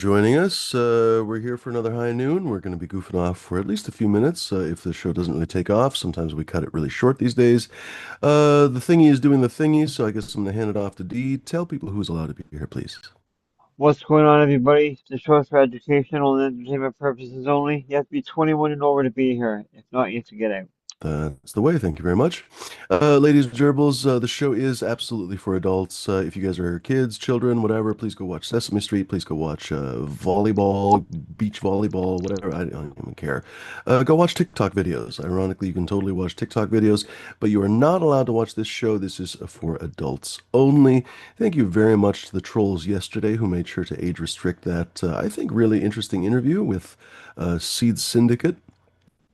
joining us. We're here for another high noon. We're going to be goofing off for at least a few minutes. If the show doesn't really take off, sometimes we cut it really short these days. The thingy is doing the thingy, so I guess I'm going to hand it off to Dee. Tell people who's allowed to be here, please. What's going on, everybody? The show's for educational and entertainment purposes only. You have to be 21 and over to be here. If not, you have to get out. That's the way. Thank you very much. Ladies and gerbils, the show is absolutely for adults. If you guys are kids, children, whatever, please go watch Sesame Street. Please go watch volleyball, beach volleyball, whatever. I don't even care. Go watch TikTok videos. Ironically, you can totally watch TikTok videos, but you are not allowed to watch this show. This is for adults only. Thank you very much to the trolls yesterday who made sure to age restrict that, I think, really interesting interview with Seed Syndicate.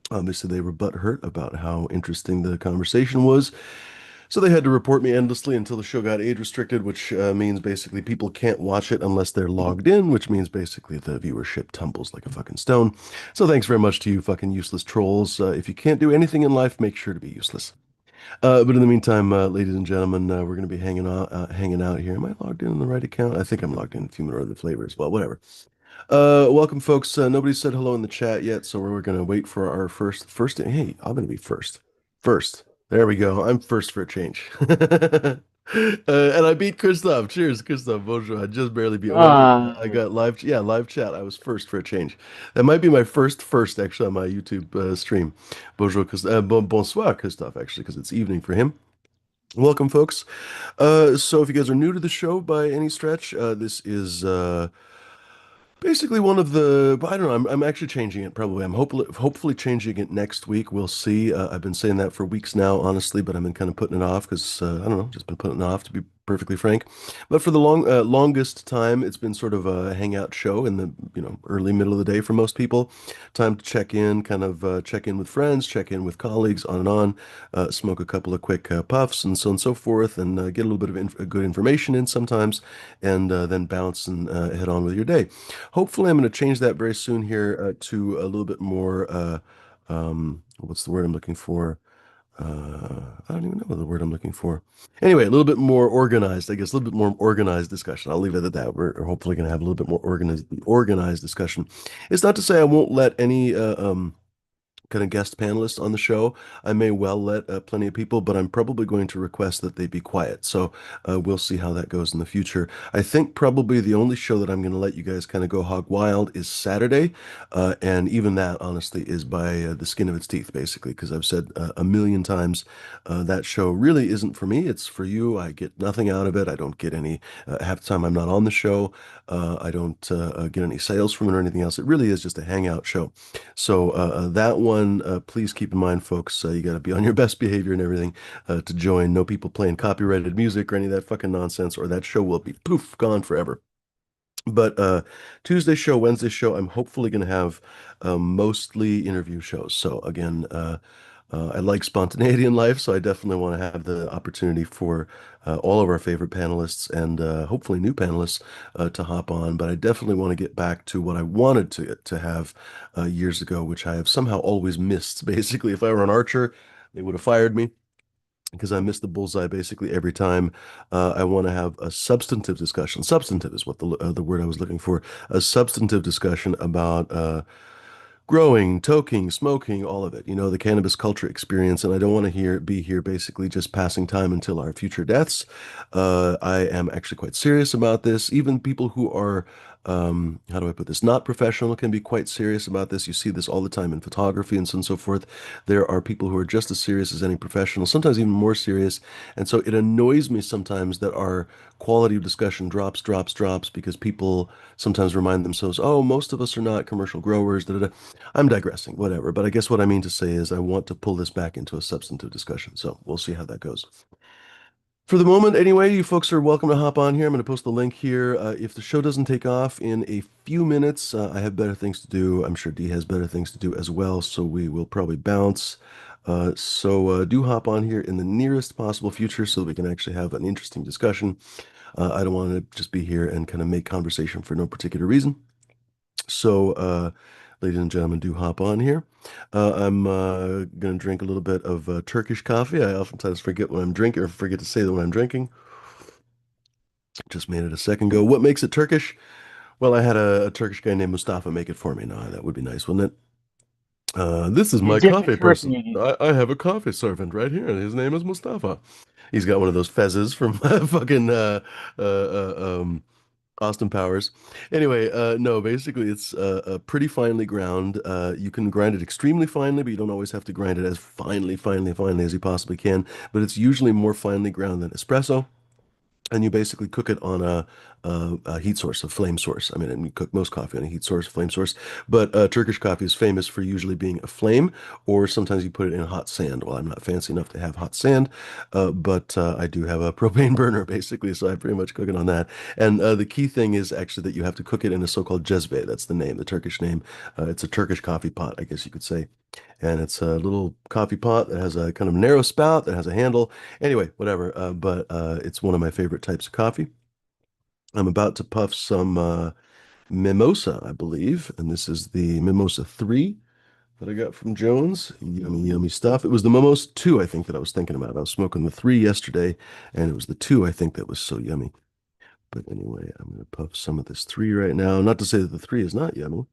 Obviously, they were butthurt about how interesting the conversation was. So they had to report me endlessly until the show got age restricted, which means basically people can't watch it unless they're logged in, which means basically the viewership tumbles like a fucking stone. So thanks very much to you fucking useless trolls. If you can't do anything in life, make sure to be useless. But in the meantime, ladies and gentlemen, we're going to be hanging out here. Am I logged in on the right account? I think I'm logged in. Human or the flavors. Well, whatever. Welcome, folks. Nobody said hello in the chat yet, so we're gonna wait for our first. Hey, I'm gonna be first. First. There we go. I'm first for a change. And I beat Christoph. Cheers, Christoph. Bonjour. I just barely beat. Well, I Ah, got live. Yeah, live chat. I was first for a change. That might be my first actually on my YouTube stream. Bonjour, bonsoir, Christoph. Actually, because it's evening for him. Welcome, folks. So if you guys are new to the show by any stretch, this is basically one of the, I don't know, I'm actually changing it probably. I'm hopefully changing it next week. We'll see. I've been saying that for weeks now, honestly, but I've been kind of putting it off because I don't know, just been putting it off to be perfectly frank. But for the longest time, it's been sort of a hangout show in the, early middle of the day for most people. Time to check in, kind of check in with friends, check in with colleagues, on and on, smoke a couple of quick puffs and so on and so forth, and get a little bit of good information in sometimes, and then bounce and head on with your day. Hopefully, I'm going to change that very soon here to a little bit more, what's the word I'm looking for? I don't even know what the word I'm looking for. Anyway, a little bit more organized, I guess, a little bit more organized discussion. I'll leave it at that. We're hopefully going to have a little bit more organized discussion. It's not to say I won't let any kind of guest panelists on the show. I may well let plenty of people, but I'm probably going to request that they be quiet. So we'll see how that goes in the future. I think probably the only show that I'm going to let you guys kind of go hog wild is Saturday. And even that, honestly, is by the skin of its teeth, basically, because I've said a million times that show really isn't for me. It's for you. I get nothing out of it. I don't get any, half the time I'm not on the show. I don't get any sales from it or anything else. It really is just a hangout show. So that one, please keep in mind, folks. You got to be on your best behavior and everything to join. No people playing copyrighted music or any of that fucking nonsense, or that show will be poof gone forever. But Tuesday show, Wednesday show, I'm hopefully going to have mostly interview shows. So again, I like spontaneity in life, so I definitely want to have the opportunity for all of our favorite panelists and hopefully new panelists to hop on. But I definitely want to get back to what I wanted to have years ago, which I have somehow always missed. Basically, if I were an archer, they would have fired me because I miss the bullseye basically every time. I want to have a substantive discussion. Substantive is what the word I was looking for. A substantive discussion about growing, toking, smoking, all of it. The cannabis culture experience. And I don't want to be here basically just passing time until our future deaths. I am actually quite serious about this. Even people who are how do I put this? Not professional can be quite serious about this. You see this all the time in photography and so on and so forth. There are people who are just as serious as any professional, sometimes even more serious. And so it annoys me sometimes that our quality of discussion drops because people sometimes remind themselves, oh, most of us are not commercial growers. Da, da, da. I'm digressing, whatever. But I guess what I mean to say is I want to pull this back into a substantive discussion. So we'll see how that goes. For the moment, anyway, you folks are welcome to hop on here. I'm going to post the link here. If the show doesn't take off in a few minutes, I have better things to do. I'm sure Dee has better things to do as well, so we will probably bounce. So do hop on here in the nearest possible future so that we can actually have an interesting discussion. I don't want to just be here and kind of make conversation for no particular reason. So, ladies and gentlemen, do hop on here. I'm going to drink a little bit of Turkish coffee. I oftentimes forget what I'm drinking or forget to say that when I'm drinking. Just made it a second ago. What makes it Turkish? Well, I had a Turkish guy named Mustafa make it for me. Now that would be nice, wouldn't it? This is You my dip the coffee shrimp person. in it. I have a coffee servant right here, and his name is Mustafa. He's got one of those fezzes from fucking Austin Powers. Anyway, no, basically it's pretty finely ground. You can grind it extremely finely, but you don't always have to grind it as finely as you possibly can. But it's usually more finely ground than espresso. And you basically cook it on a heat source, a flame source. I mean, and you cook most coffee on a heat source, flame source. But Turkish coffee is famous for usually being a flame, or sometimes you put it in hot sand. Well, I'm not fancy enough to have hot sand, but I do have a propane burner, basically, so I pretty much cook it on that. And the key thing is actually that you have to cook it in a so-called jezbe. That's the name, the Turkish name. It's a Turkish coffee pot, I guess you could say. And it's a little coffee pot that has a kind of narrow spout that has a handle. Anyway, whatever. But it's one of my favorite types of coffee. I'm about to puff some mimosa, I believe, and this is the Mimosa 3 that I got from Jones. Yummy, yummy stuff. It was the Mimosa 2, I think, that I was thinking about. I was smoking the 3 yesterday, and it was the 2, I think, that was so yummy. But anyway, I'm going to puff some of this 3 right now. Not to say that the 3 is not yummy,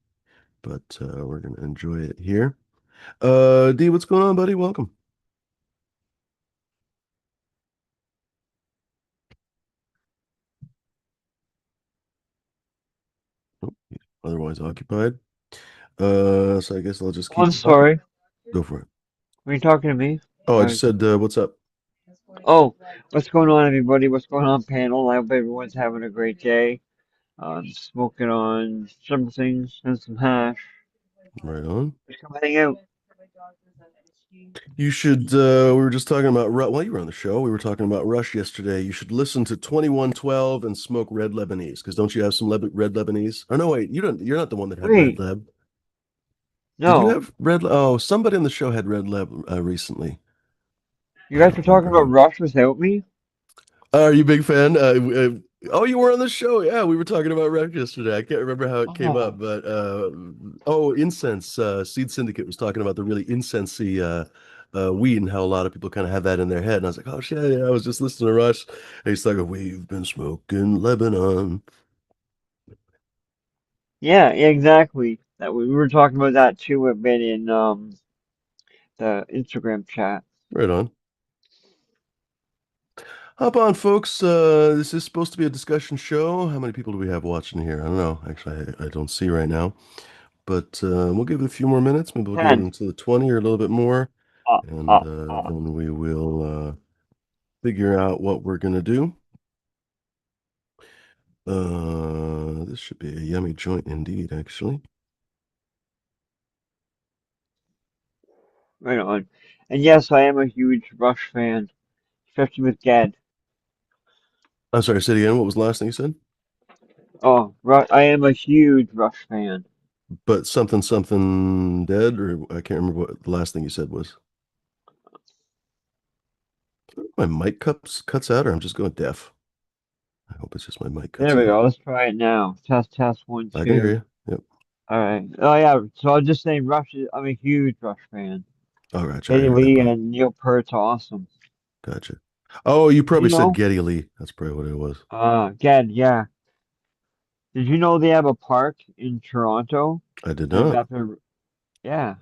but we're going to enjoy it here. D, what's going on, buddy? Welcome. Oh, he's otherwise occupied. So I guess I'll just Oh, I'm keep talking. sorry. Go for it. Were you talking to me? Oh, I I just said, what's up? Oh, what's going on, everybody? What's going on, panel? I hope everyone's having a great day. Smoking on some things and some hash. Right on. Just come hang out. You should, we were just talking about, while you were on the show, we were talking about Rush yesterday. You should listen to 2112 and smoke Red Lebanese, because don't you have some Red Lebanese? Oh, no, wait, you're not the one that had Red Wait, Leb. Did you no. have Oh, somebody on the show had Red Leb recently. You I guys were don't talking remember about who. Rush without me? Are you a big fan? Oh, you were on the show. Yeah, we were talking about Rush yesterday. I can't remember how it came up, Oh, but oh, incense. Seed Syndicate was talking about the really incensey weed and how a lot of people kind of have that in their head. And I was like, oh shit, yeah, I was just listening to Rush. And he's like, we've been smoking Lebanon. yeah, exactly. That we were talking about that too a bit in the Instagram chat. Right on. Hop on, folks. This is supposed to be a discussion show. How many people do we have watching here? I don't know. Actually, I don't see right now. But we'll give it a few more minutes. Maybe we'll get it 10. into the 20 or a little bit more. Uh, And uh, uh. then we will figure out what we're going to do. This should be a yummy joint indeed, actually. Right on. And yes, I am a huge Rush fan, especially with Ged. I'm sorry, say it again. What was the last thing you said? Oh, I am a huge Rush fan. But something, something dead, or I can't remember what the last thing you said was. My mic cuts out, or I'm just going deaf. I hope it's just my mic There cuts we out. go. Let's try it now. Test, test, one, I can hear two. you. Yep. All right. Oh yeah. So I was just saying, I'm a huge Rush fan. Oh, gotcha. I Katie heard that Lee part. and Neil Peart's awesome. Gotcha. Oh, you Did probably you said know? Geddy Lee. That's probably what it was. Ged, yeah. Did you know they have a park in Toronto I did named not. after? Yeah.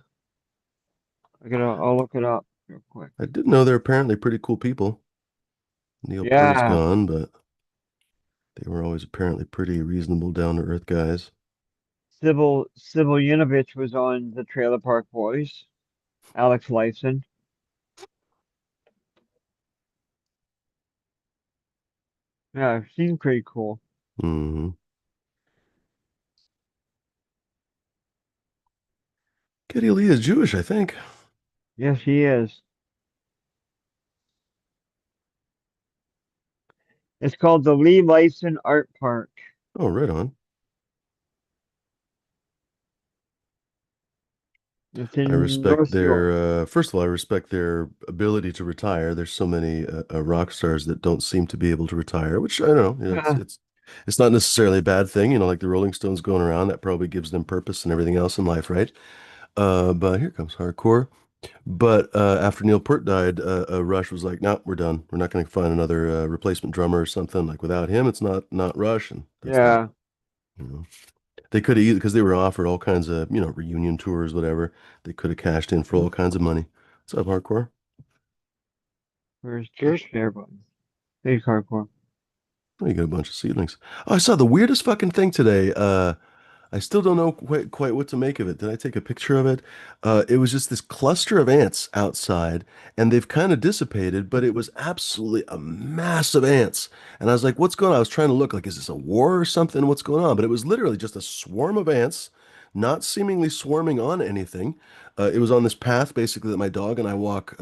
I'll look it up real quick. I did know they're apparently pretty cool people. Neil Pear's Yeah. gone, but they were always apparently pretty reasonable, down-to-earth guys. Sybil Yunovich was on the Trailer Park Boys. Alex Lifeson. Yeah, she's pretty cool. Hmm. Geddy Lee is Jewish, I think. Yeah, she is. It's called the Lee Lifeson Art Park. Oh, right on. It's I in respect North York. their, first of all, I respect their ability to retire. There's so many rock stars that don't seem to be able to retire, which I don't know, it's not necessarily a bad thing, like the Rolling Stones going around, that probably gives them purpose and everything else in life, right? But here comes hardcore. But after Neil Peart died, Rush was like, "No, we're done. We're not going to find another replacement drummer or something. Like without him, it's not Rush, and that's that." Yeah. You know, they could have because they were offered all kinds of reunion tours, whatever. They could have cashed in for all kinds of money. What's up, hardcore? Where's share button? Hey, hardcore. Oh, you got a bunch of seedlings. Oh, I saw the weirdest fucking thing today. I still don't know quite what to make of it. Did I take a picture of it? It was just this cluster of ants outside, and they've kind of dissipated, but it was absolutely a mass of ants. And I was like, what's going on? I was trying to look like, is this a war or something? What's going on? But it was literally just a swarm of ants, not seemingly swarming on anything. It was on this path basically that my dog and I walk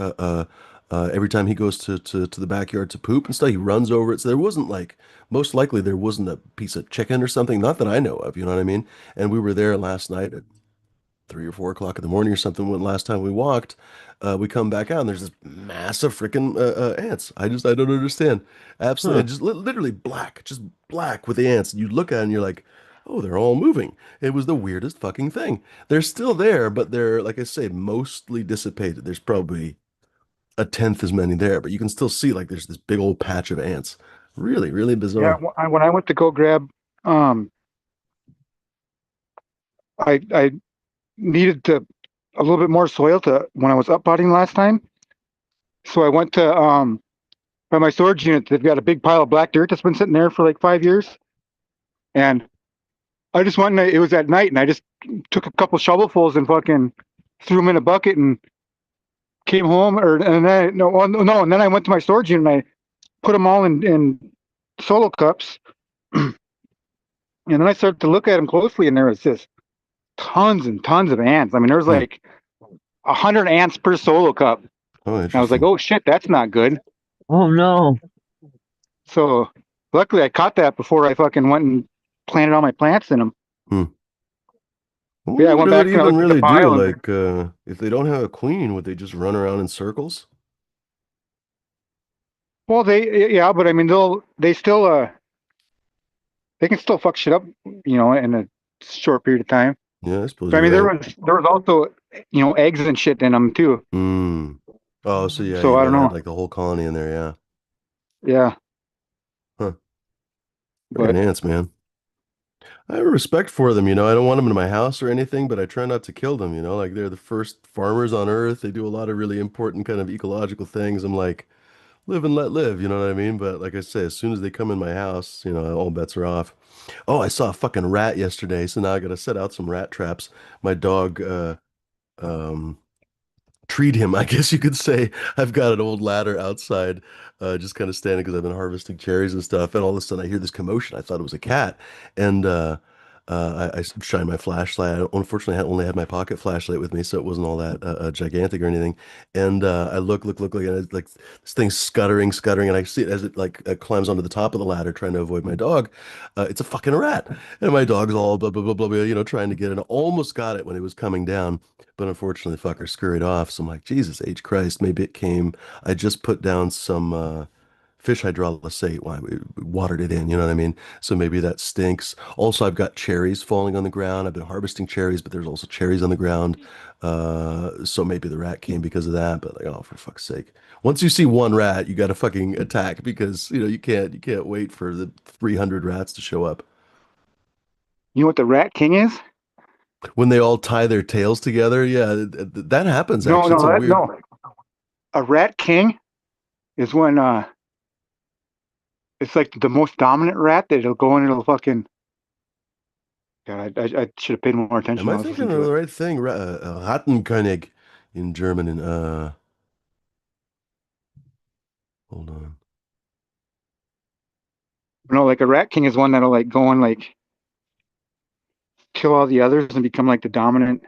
every time he goes to the backyard to poop and stuff. He runs over it. So there wasn't like, most likely there wasn't a piece of chicken or something, not that I know of, you know what I mean? And we were there last night at 3 or 4 o'clock in the morning or something when last time we walked. We come back out and there's this massive freaking ants. I don't understand. Absolutely, Huh. and just literally black, just black with the ants. And you look at it and you're like, oh, they're all moving. It was the weirdest fucking thing. They're still there, but they're, like I say, mostly dissipated. There's probably a tenth as many there, but you can still see like there's this big old patch of ants. Really, really Yeah, bizarre. when I went to go grab, um, I needed to a little bit more soil to when I was up potting last time. So I went to by my storage unit. They've got a big pile of black dirt that's been sitting there for like 5 years, and I just went and it was at night, and I just took a couple shovelfuls and fucking threw them in a bucket and came home. Or and then no, oh, no, and then I went to my storage unit and I put them all in solo cups, and then I started to look at them closely, and there was just tons and tons of ants. I mean, there was Hmm. like 100 ants per solo cup. And Oh, I was like, interesting. oh shit, that's not good. Oh no. So luckily I caught that before I fucking went and planted all my plants in them. Hmm. I But yeah, wonder I what went it would back and I even looked at the really do. pile and Like, if they don't have a queen, would they just run around in circles? well yeah, but I mean they still they can still fuck shit up, in a short period of time. Yeah, I suppose But I you're mean right. there was also eggs and shit in them too. Hmm. Oh, so yeah, you So I might don't have had know. like the whole colony in there. Yeah. Yeah, Huh. Freaking but ants, man. I have a respect for them, I don't want them in my house or anything, but I try not to kill them, like they're the first farmers on Earth. They do a lot of really important kind of ecological things. I'm like, live and let live, you know what I mean? But like I say, as soon as they come in my house, all bets are off. Oh, I saw a fucking rat yesterday, so now I gotta set out some rat traps. My dog um treat him, I guess you could say. I've got an old ladder outside, just kind of standing because I've been harvesting cherries and stuff. And all of a sudden, I hear this commotion. I thought it was a cat, and I shine my flashlight. Unfortunately, I only had my pocket flashlight with me, so it wasn't all that gigantic or anything. And I look, and it's like this thing's scuttering, and I see it as it like climbs onto the top of the ladder, trying to avoid my dog. It's a fucking rat, and my dog's all blah blah blah blah, trying to get it. And almost got it when it was coming down. But unfortunately, the fucker scurried off. So I'm like, Jesus H. Christ, maybe it came. I just put down some fish hydrolysate. Why we watered it in, you know what I mean? So maybe that stinks. Also, I've got cherries falling on the ground. I've been harvesting cherries, but there's also cherries on the ground. So maybe the rat came because of that. But like, oh, for fuck's sake. Once you see one rat, you got to fucking attack because you can't wait for the 300 rats to show up. you know what the rat king is? When they all tie their tails together, yeah, that happens No, actually. It's no, a weird. no. A rat king is when it's like the most dominant rat that it'll go and it'll fucking. God, I should have paid more Am attention I when I was thinking listening of to the it. right thing? Rattenkönig in German. And hold on. No, like a rat king is one that'll like go and like kill all the others and become like the dominant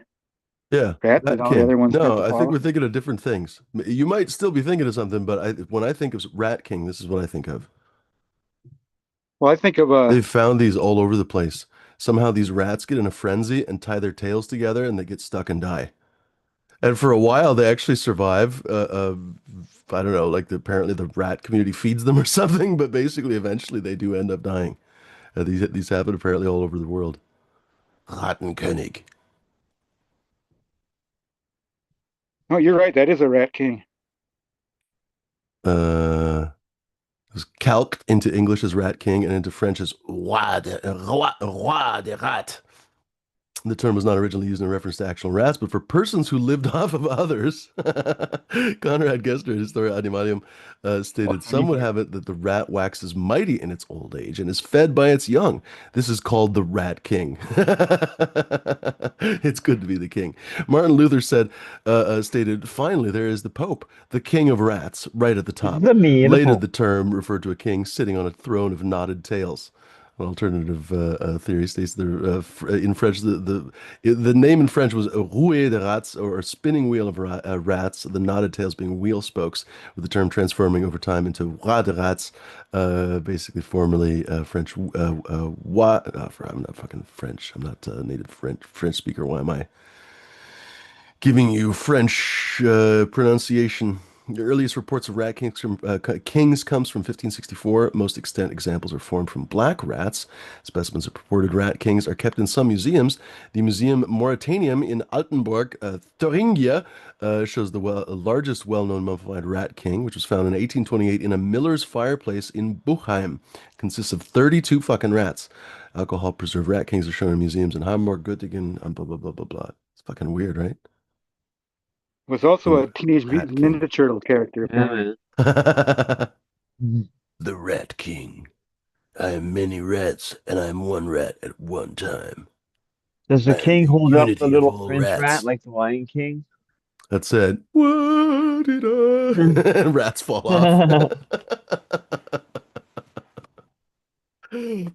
Yeah, rat that Rat all the King. other ones have No, to I think follow. we're thinking of different things. You might still be thinking of something, but when I think of Rat King, this is what I think of. Well, I think of They've found these all over the place. Somehow these rats get in a frenzy and tie their tails together and they get stuck and die. And for a while, they actually survive. I don't know, like apparently the rat community feeds them or something, but basically, eventually, they do end up dying. These happen apparently all over the world. Rattenkönig. no, you're right. That is a rat king. Uh, calqued into English as Rat King and into French as roi de rat. The term was not originally used in reference to actual rats, but for persons who lived off of others. Conrad Gessner, Historia Animalium, stated, some would have it that the rat waxes mighty in its old age and is fed by its young. This is called the Rat King. It's good to be the king. Martin Luther stated, finally, there is the Pope, the king of rats, right at the top. The me and the Later, Pope. the term referred to a king sitting on a throne of knotted tails. An alternative theory states in French the name in French was rouée de rats, or a spinning wheel of rats, the knotted tails being wheel spokes, with the term transforming over time into roi de rats, basically formerly French I'm not fucking French. I'm not a native French speaker. Why am I giving you French pronunciation? The earliest reports of rat kings comes from 1564. Most extant examples are formed from black rats. Specimens of purported rat kings are kept in some museums. The Museum Mauritanium in Altenburg, Thuringia, shows the largest well-known mummified rat king, which was found in 1828 in a miller's fireplace in Buchheim. Consists of 32 fucking rats. Alcohol preserved rat kings are shown in museums in Hamburg, Göttingen, blah, blah, blah, blah, blah. It's fucking weird, right? Was also Ooh, a Teenage Rat Mutant King. Ninja Turtle character, Yeah, apparently. man. The Mhm. Rat King. I am many rats, and I am one rat at one time. Does the I am king the hold up the unity of little all French rat rats. like the Lion King? That said, what did I? And rats fall off.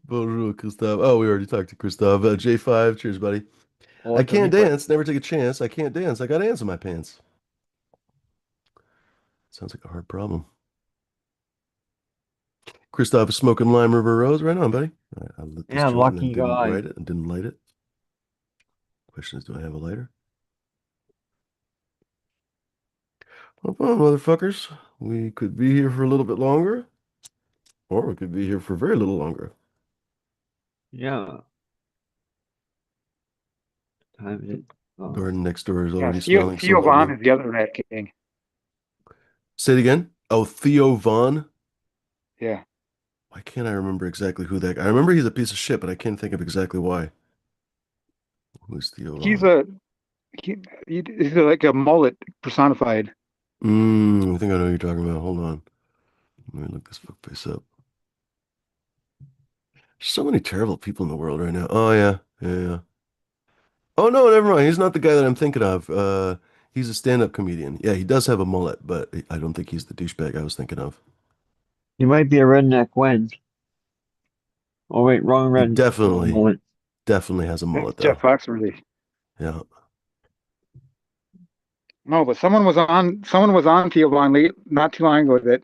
Bonjour, Christophe. Oh, we already talked to Christophe. J5, cheers, buddy. I Welcome, can't everybody. dance, never take a chance. I can't dance. I got ants in my pants. Sounds like a hard problem. Christoph is smoking Lime River Rose. Right on, buddy. All right, I lit this Yeah, joint and then lucky didn't guy. write it and didn't light it. Question is, do I have a lighter? Hold on, motherfuckers. We could be here for a little bit longer, or we could be here for very little longer. Yeah. Time is it? Oh. Garden next door is Yeah, already smelling Theo somewhat Vaughn new. is the other Rat King. Say it again. Oh, Theo Vaughn. Yeah. Why can't I remember exactly who that guy? I remember he's a piece of shit, but I can't think of exactly why. Who's Theo He's Vaughn? a he's like a mullet personified. I think I know who you're talking about. Hold on. Let me look this fuckface up. There's so many terrible people in the world right now. Oh yeah, yeah, yeah. Oh no, never mind. He's not the guy that I'm thinking of. He's a stand-up comedian. Yeah, he does have a mullet, but I don't think he's the douchebag I was thinking of. You might be a redneck when. Oh wait, wrong He red. Wrong definitely, moment. definitely has a That's mullet Jeff though. Foxworthy. Yeah. No, but someone was on Theo Vaughn not too long ago that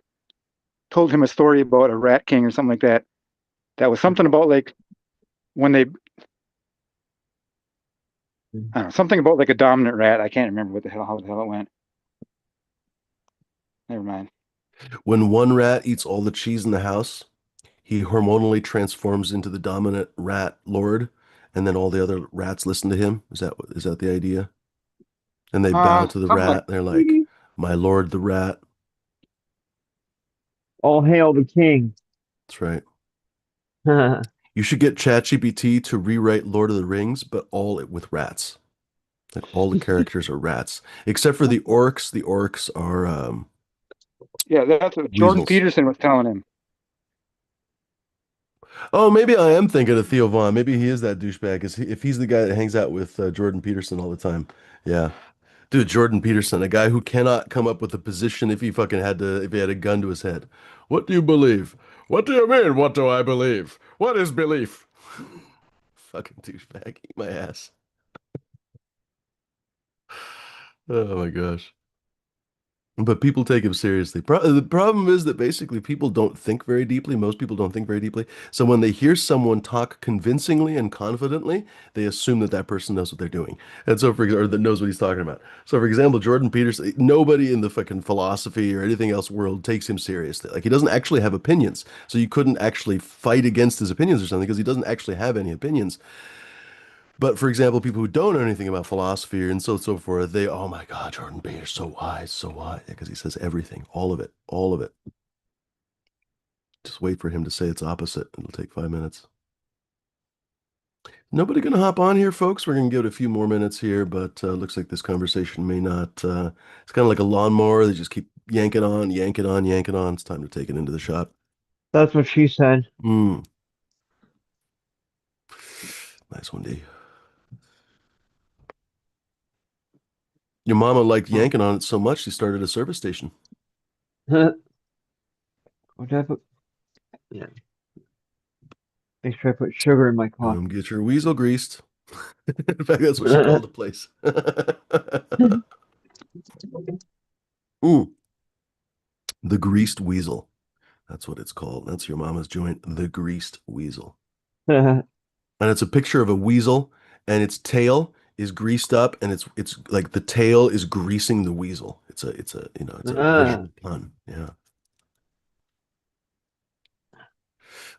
told him a story about a Rat King or something like that. That was something about like when they I don't know, something about like a dominant rat. I can't remember what the hell how the hell it went. Never mind. When one rat eats all the cheese in the house, he hormonally transforms into the dominant rat lord, and then all the other rats listen to him. Is that the idea? And they bow to the Something like rat. They're like, "My lord, the rat." All hail the king. That's right. You should get ChatGPT to rewrite Lord of the Rings, but all with rats. Like all the characters are rats, except for the orcs. The orcs are yeah, that's what Jordan weasels. Peterson was telling him. Oh, maybe I am thinking of Theo Vaughn. Maybe he is that douchebag. If he's the guy that hangs out with Jordan Peterson all the time. Yeah. Dude, Jordan Peterson, a guy who cannot come up with a position if he had a gun to his head. What do you believe? What do you mean? What do I believe? What is belief? Fucking douchebag. Eat my ass. Oh my gosh. But people take him seriously. The problem is that basically people don't think very deeply. Most people don't think very deeply. So when they hear someone talk convincingly and confidently, they assume that that person knows what they're doing. And so, or that knows what he's talking about. So, for example, Jordan Peterson, nobody in the fucking philosophy or anything else world takes him seriously. Like he doesn't actually have opinions. So you couldn't actually fight against his opinions or something because he doesn't actually have any opinions. But for example, people who don't know anything about philosophy and so forth, oh my God, Jordan Peterson, so wise, so wise, because he says everything, all of it, all of it. Just wait for him to say it's opposite. It'll take 5 minutes. Nobody gonna hop on here, folks. We're gonna give it a few more minutes here, but looks like this conversation may not. It's kind of like a lawnmower. They just keep yanking on, yanking on, yanking on. It's time to take it into the shop. That's what she said. Mm, nice one, D. Your mama liked Oh. yanking on it so much she started a service station. What did I put? Yeah. Make sure I put sugar in my Come coffee. get your weasel greased. In fact, that's what she called the place. Ooh, the greased weasel. That's what it's called. That's your mama's joint, the greased weasel. And it's a picture of a weasel, and its tail is greased up, and it's like the tail is greasing the weasel. It's a Ah, visual pun. Yeah.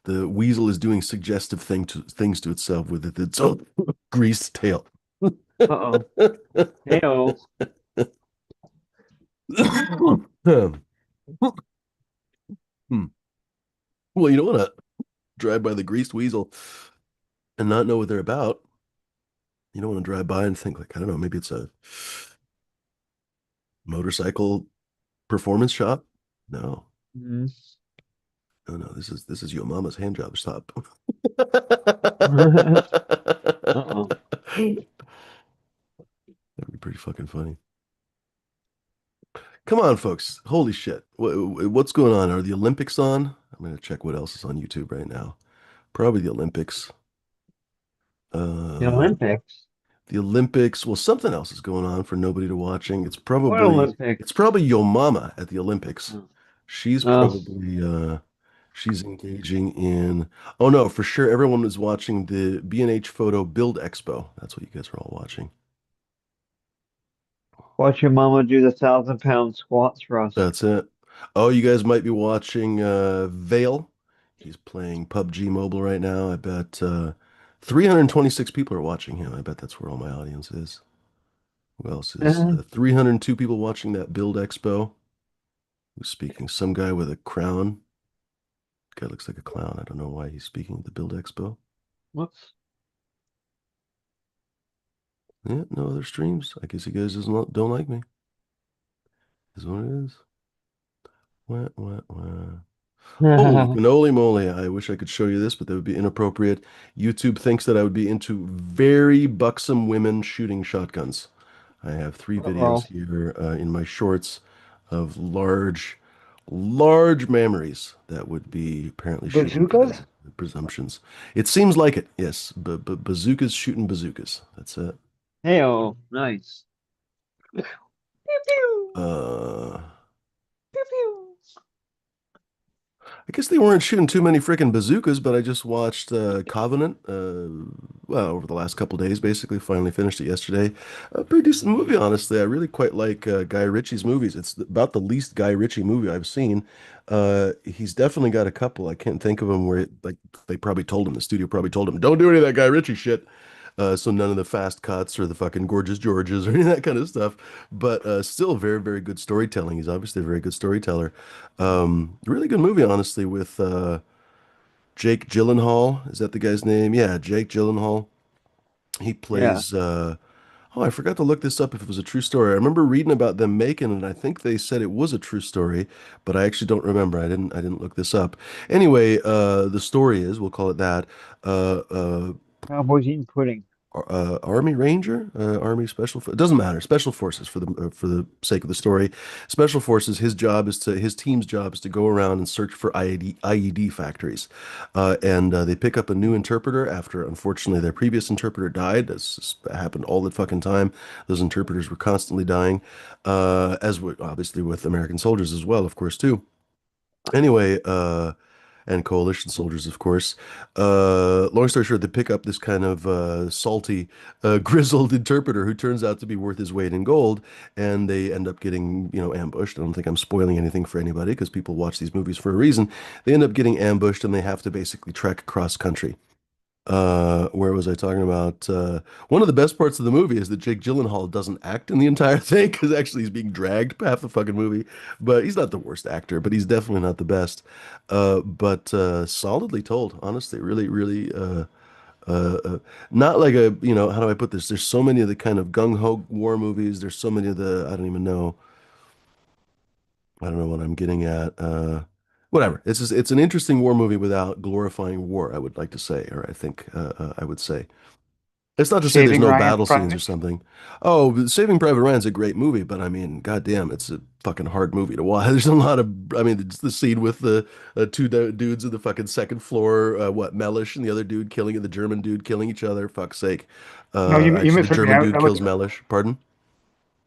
The weasel is doing suggestive things to itself with its own greased tail. uh-oh. Heyo. Hmm. Well, you don't want to drive by the greased weasel and not know what they're about. You don't want to drive by and think like, I don't know, maybe it's a motorcycle performance shop. No, Mm. no, no. This is your mama's hand job shop. Uh-oh. That'd be pretty fucking funny. Come on, folks. Holy shit. What's going on? Are the Olympics on? I'm gonna check what else is on YouTube right now. Probably the Olympics. The Uh, Olympics? the Olympics. Well, something else is going on for nobody to watching. What It's Olympics? probably Yo Mama at the Olympics. Oh. She's Oh. probably she's engaging in oh no, for sure everyone is watching the B&H Photo Build Expo. That's what you guys are all watching. Watch your mama do the 1,000-pound squats for us. That's it. Oh, you guys might be watching Vale. He's playing PUBG Mobile right now. I bet 326 people are watching him. I bet that's where all my audience is. Who else is 302 people watching that Build Expo? Who's speaking? Some guy with a crown. Guy looks like a clown. I don't know why he's speaking at the Build Expo. Whoops. Yeah, no other streams. I guess you guys don't like me. Is what it is. Wah, wah, wah. Holy cannoli moly. I wish I could show you this, but that would be inappropriate. YouTube thinks that I would be into very buxom women shooting shotguns. I have three videos Uh-oh. here in my shorts of large memories that would be apparently shooting Bazookas? guns. Presumptions. It seems like it. Yes, bazookas shooting bazookas. That's it. Heyo. Nice. Pew pew. Uh, Pew pew. I guess they weren't shooting too many freaking bazookas, but I just watched Covenant, well, over the last couple days, basically. Finally finished it yesterday. A pretty decent movie, honestly. I really quite like Guy Ritchie's movies. It's about the least Guy Ritchie movie I've seen. He's definitely got a couple. I can't think of them where like they probably told him, the studio probably told him, don't do any of that Guy Ritchie shit. So none of the fast cuts or the fucking gorgeous Georges or any of that kind of stuff. But still very, very good storytelling. He's obviously a very good storyteller. Really good movie, honestly, with Jake Gyllenhaal. Is that the guy's name? Yeah, Jake Gyllenhaal. He Yeah. plays oh, I forgot to look this up if it was a true story. I remember reading about them making it, and I think they said it was a true story, but I actually don't remember. I didn't look this up. Anyway, the story is, we'll call it that, uh uh Cowboys eating pudding. Army Ranger, Army it doesn't matter. Special Forces for the sake of the story. Special Forces. His team's job is to go around and search for IED factories, and they pick up a new interpreter after unfortunately their previous interpreter died. That's happened all the fucking time. Those interpreters were constantly dying, obviously with American soldiers as well, of course too. Anyway, and coalition soldiers, of course. Long story short, they pick up this kind of salty, grizzled interpreter who turns out to be worth his weight in gold, and they end up getting, ambushed. I don't think I'm spoiling anything for anybody because people watch these movies for a reason. They end up getting ambushed, and they have to basically trek across country. Where was I talking about? One of the best parts of the movie is that Jake Gyllenhaal doesn't act in the entire thing because actually he's being dragged half the fucking movie. But he's not the worst actor, but he's definitely not the best. But solidly told, honestly, really, really. Not like a, how do I put this? There's so many of the kind of gung-ho war movies. There's so many of the, I don't even know. I don't know what I'm getting at. Whatever. It's an interesting war movie without glorifying war, I would like to say, or I would say. It's not to say there's Shaving no Ryan's battle scenes or Private. something. Oh, but Saving Private Ryan's a great movie, but I mean, goddamn, it's a fucking hard movie to watch. There's a lot of, I mean, it's the scene with the two dudes in the fucking second floor, what, Mellish and the other dude killing the German dude killing each other. Fuck's sake. No, you Actually, the misheard me. German dude kills Mellish. Pardon?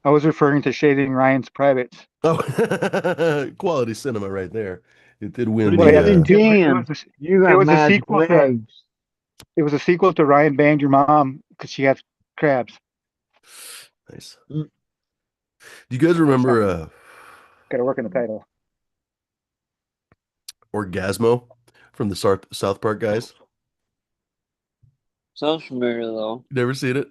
I was referring to Shaving Ryan's Privates. Oh, quality cinema right there. It did What win did you Well, the, yeah, say? it Damn, was you it got was a mad sequel to legs. Ryan Banged Your Mom because she had crabs nice. Mm, Do you guys or remember something. Got to work in the title. Orgasmo from the South Park guys? sounds familiar though. Never seen it.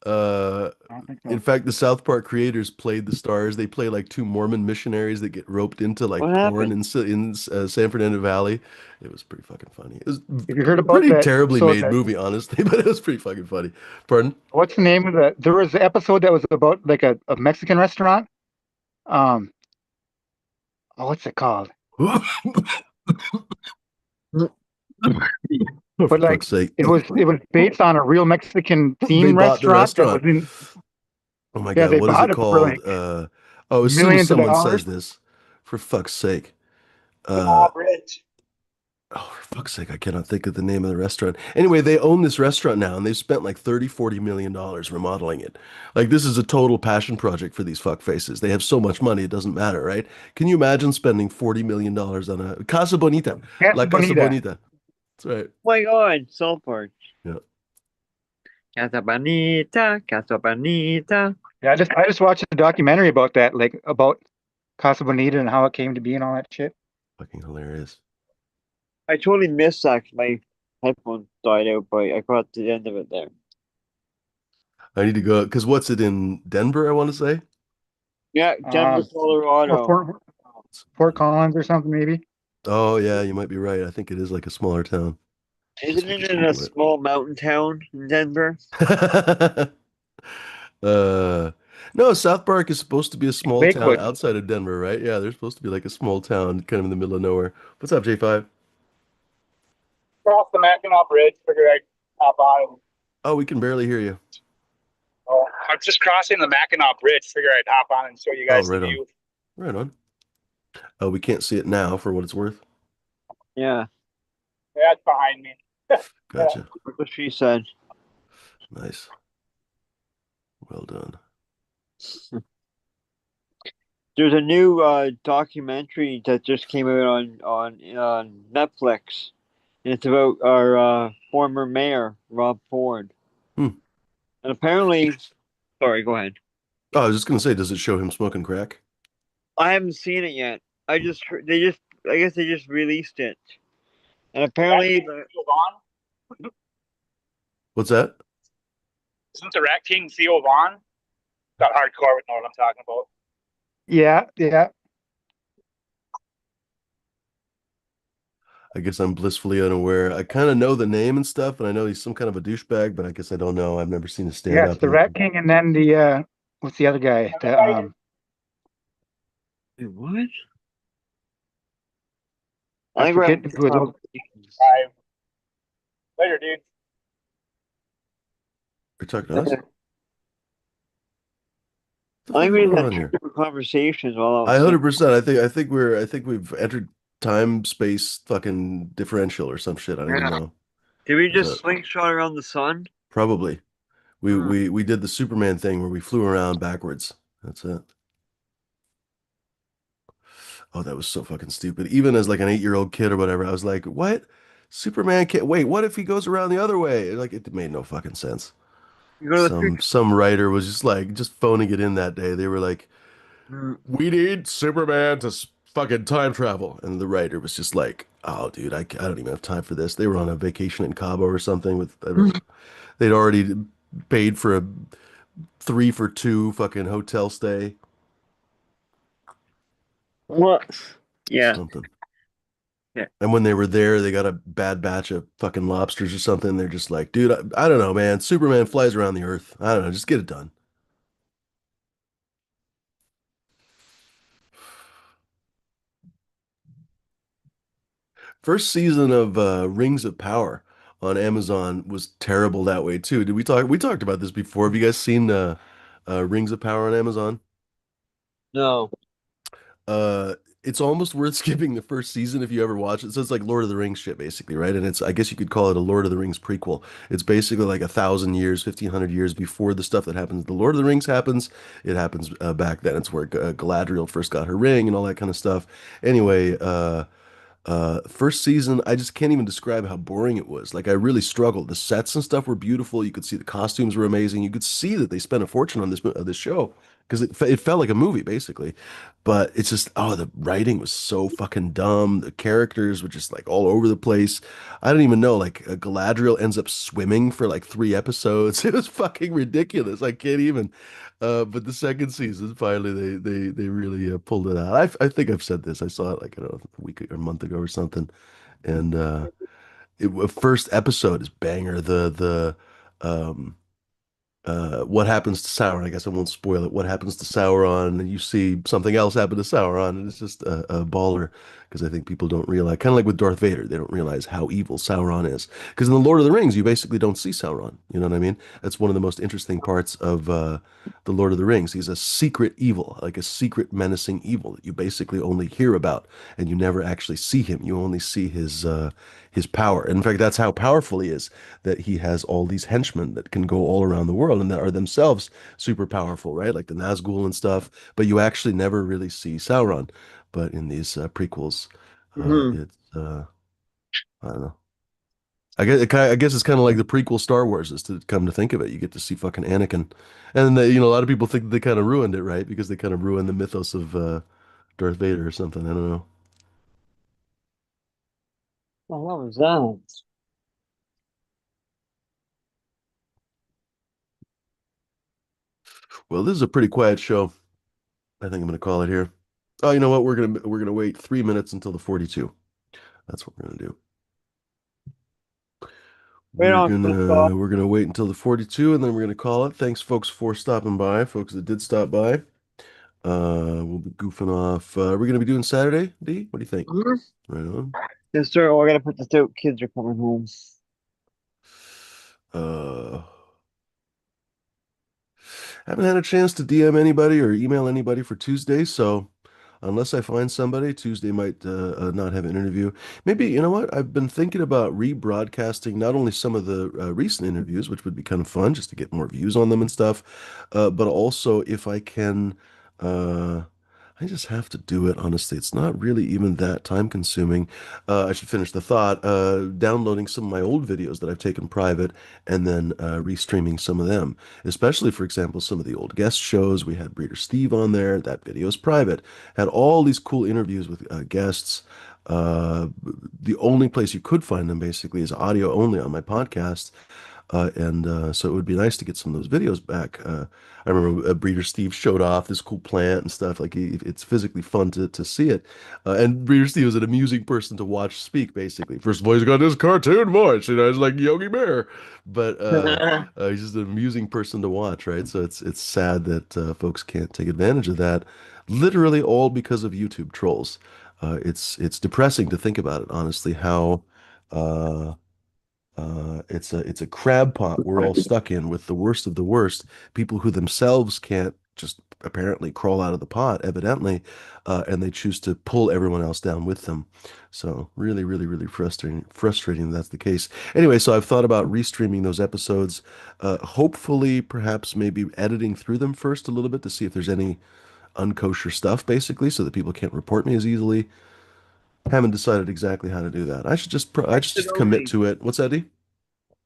Uh, I don't think in so. fact, the South Park creators played the stars. They play like two Mormon missionaries that get roped into like What porn happened? in San Fernando Valley. It was pretty fucking funny. It was Have you heard a about pretty that terribly episode made that movie, honestly, but it was pretty fucking funny. Pardon? what's the name of the there was an episode that was about like a Mexican restaurant. Um, oh, what's it called? Mm, Oh, But for like fuck's sake. it was based on a real Mexican They theme bought the restaurant that was restaurant. in Oh my yeah, God, they what is it bought it for called? like Oh, as soon as millions of someone dollars. says this, for fuck's sake. Oh, Uh, Rich. Oh, for fuck's sake, I cannot think of the name of the restaurant. Anyway, they own this restaurant now and they've spent like 30, 40 million dollars remodeling it. Like this is a total passion project for these fuck faces. They have so much money, it doesn't matter, right? Can you imagine spending 40 million dollars on a Casa Bonita? La Casa Casa Bonita. Bonita. That's right. my God, South Park. Yeah. Casa Bonita, Casa Bonita. Yeah, I just watched a documentary about that, like about Casa Bonita and how it came to be and all that shit. Fucking hilarious. I totally missed that. My headphones died out, but I caught the end of it there. I need to go because what's it in Denver, I want to say? Yeah, Denver, Um, or Colorado. Fort Collins or something maybe. Oh yeah, you might be right. I think it is like a smaller town. Guess Isn't we it could in a Google small mountain town in Denver? it. Uh, no, South Park is supposed to be a small town Lakewood. outside of Denver, right? Yeah, they're supposed to be like a small town kind of in the middle of nowhere. What's up, J5? Cross the Mackinac Bridge. Figure I hop on. Oh, we can barely hear you. Oh, I'm just crossing the Mackinac Bridge. Figure I'd hop on and show you Oh, guys the right on. view. Right on. Oh, we can't see it now for what it's worth. Yeah, Yeah, it's behind me. Yeah. Gotcha. that's what she said. Nice. Well done. There's a new documentary that just came out on Netflix, and it's about our former mayor Rob Ford. Hmm. And apparently, sorry, go ahead. Oh, I was just gonna say, does it show him smoking crack? I haven't seen it yet. I guess they just released it, and Rat apparently, King Theo Vaughn? What's that? Isn't the Rat King Theo Vaughn? Got hardcore would know what I'm talking about. Yeah, yeah. I guess I'm blissfully unaware. I kind of know the name and stuff, and I know he's some kind of a douchebag, but I guess I don't know. I've never seen a stand Yeah, it's up. the And Rat King and then the what's the other guy? The wait, what? I I think we're forget having who are those. conversations. Later, dude. you're talking to us? What the I fuck think is we going just on had two here? different conversations while I I was saying. 100%. I think we've entered time space fucking differential or some shit. I don't even Yeah. know. Did we Is just that slingshot around the sun? probably Hmm. we did the Superman thing where we flew around backwards. That's it. Oh, that was so fucking stupid. Even as like an 8-year-old kid or whatever, I was like, what? Superman can't wait. What if he goes around the other way? Like it made no fucking sense. You go to the Some future. some writer was just like just phoning it in that day. They were like, Hmm. we need Superman to fucking time travel. And the writer was just like, oh, dude, I don't even have time for this. They were on a vacation in Cabo or something with, I don't know, they'd already paid for a 3 for 2 fucking hotel stay, What? Yeah. something. Yeah. And when they were there, they got a bad batch of fucking lobsters or something. They're just like, dude, I don't know, man. Superman flies around the earth. I don't know. Just get it done. First season of Rings of Power on Amazon was terrible that way too. Did we talk? We talked about this before. Have you guys seen Rings of Power on Amazon? No. Uh, it's almost worth skipping the first season if you ever watch it. So it's like Lord of the Rings shit, basically, right? And it's, I guess you could call it a Lord of the Rings prequel. It's basically like 1,000 years, 1,500 years before the stuff that happens. The Lord of the Rings happens. It happens back then. It's where Galadriel first got her ring and all that kind of stuff. Anyway, first season, I just can't even describe how boring it was. Like I really struggled. The sets and stuff were beautiful. You could see the costumes were amazing. You could see that they spent a fortune on this show because it felt like a movie basically. But it's just the writing was so fucking dumb. The characters were just like all over the place. I don't even know. Like Galadriel ends up swimming for like 3 episodes. It was fucking ridiculous. I can't even. But the second season, finally, they really pulled it out. I think I've said this. I saw it like I don't know a week or a month ago or something, and first episode is banger. What happens to Sauron? I guess I won't spoil it. What happens to Sauron? And you see something else happen to Sauron, and it's just a baller because I think people don't realize, kind of like with Darth Vader, they don't realize how evil Sauron is. Because in the Lord of the Rings, you basically don't see Sauron. You know what I mean? That's one of the most interesting parts of the Lord of the Rings. He's a secret evil, like a secret menacing evil that you basically only hear about, and you never actually see him. You only see his power. And in fact, that's how powerful he is, that he has all these henchmen that can go all around the world and that are themselves super powerful, right? Like the Nazgul and stuff. But you actually never really see Sauron. But in these prequels, Hmm. it's I don't know. I guess it's kind of like the prequel Star Wars is to come to think of it. You get to see fucking Anakin, and a lot of people think they kind of ruined it, right? Because they kind of ruined the mythos of Darth Vader or something. I don't know. Well, what was that? Well, this is a pretty quiet show. I think I'm gonna call it here. Oh, you know what? We're gonna wait 3 minutes until the 42. That's what we're gonna do. Right We're on, Christoph. gonna we're gonna wait until the 42 and then we're gonna call it. Thanks, folks, for stopping by. Folks that did stop by. We'll be goofing off. We're gonna be doing Saturday, D? What do you think? Mhm. Right on. Yes, sir. Oh, I gotta put this out. Kids are coming home. Uh, haven't had a chance to DM anybody or email anybody for Tuesday, so unless I find somebody, Tuesday might not have an interview. Maybe, you know what? I've been thinking about rebroadcasting not only some of the recent interviews, which would be kind of fun just to get more views on them and stuff, but also if I can. Uh, I just have to do it, honestly. It's not really even that time consuming. I should finish the thought. Downloading some of my old videos that I've taken private and then restreaming some of them. Especially, for example, some of the old guest shows. We had Breeder Steve on there. That video is private. Had all these cool interviews with guests. The only place you could find them basically is audio only on my podcast. And so it would be nice to get some of those videos back. I remember Breeder Steve showed off this cool plant and stuff. Like it's physically fun to see it. And Breeder Steve was an amusing person to watch speak, basically. First of all, he's got this cartoon voice, it's like Yogi Bear. But he's just an amusing person to watch, right? So it's sad that folks can't take advantage of that, literally all because of YouTube trolls. It's depressing to think about it, honestly, how uh, it's a crab pot we're all stuck in with the worst of the worst. People who themselves can't just apparently crawl out of the pot, evidently, and they choose to pull everyone else down with them. So really, really, really frustrating that's the case. Anyway, so I've thought about restreaming those episodes, hopefully, perhaps maybe editing through them first a little bit to see if there's any unkosher stuff, basically, so that people can't report me as easily. Haven't decided exactly how to do that. I should Exit just commit only. to it. What's that, D?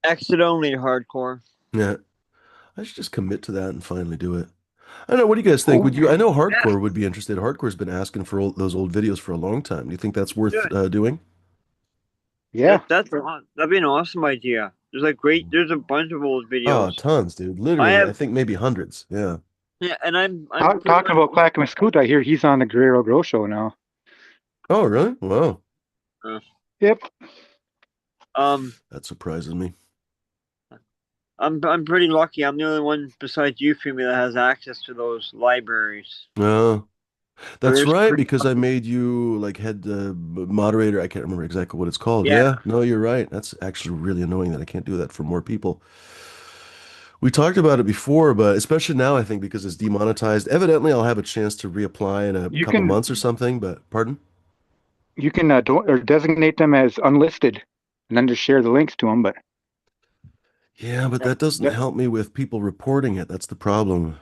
Exit only hardcore. Yeah, I should just commit to that and finally do it. I don't know. What do you guys think? Oh, Would you? I know yeah, Hardcore would be interested. Hardcore's been asking for those old videos for a long time. Do you think that's worth yeah. doing? Yeah. That'd be an awesome idea. There's a bunch of old Oh, videos. tons, dude. I Literally, I have, think maybe hundreds. Yeah. yeah, and I'm pretty Talking much, about Clackamas Scoot, I hear he's on the Guerrero Grow show now. Oh, really? Wow. uh, Yep. um, That surprises me. I'm pretty lucky. I'm the only one besides you, Fumi, that has access to those libraries. Oh, So that's there's right, pretty, because I made you like head moderator. I can't remember exactly what it's called. yeah. Yeah, no, you're right. That's actually really annoying that I can't do that for more people. We talked about it before, but especially now, I think because it's demonetized. Evidently, I'll have a chance to reapply in a You couple can months or something, but pardon? do or designate them as unlisted, and then just share the links to them. But Yeah, but that doesn't that, help me with people reporting it. That's the problem.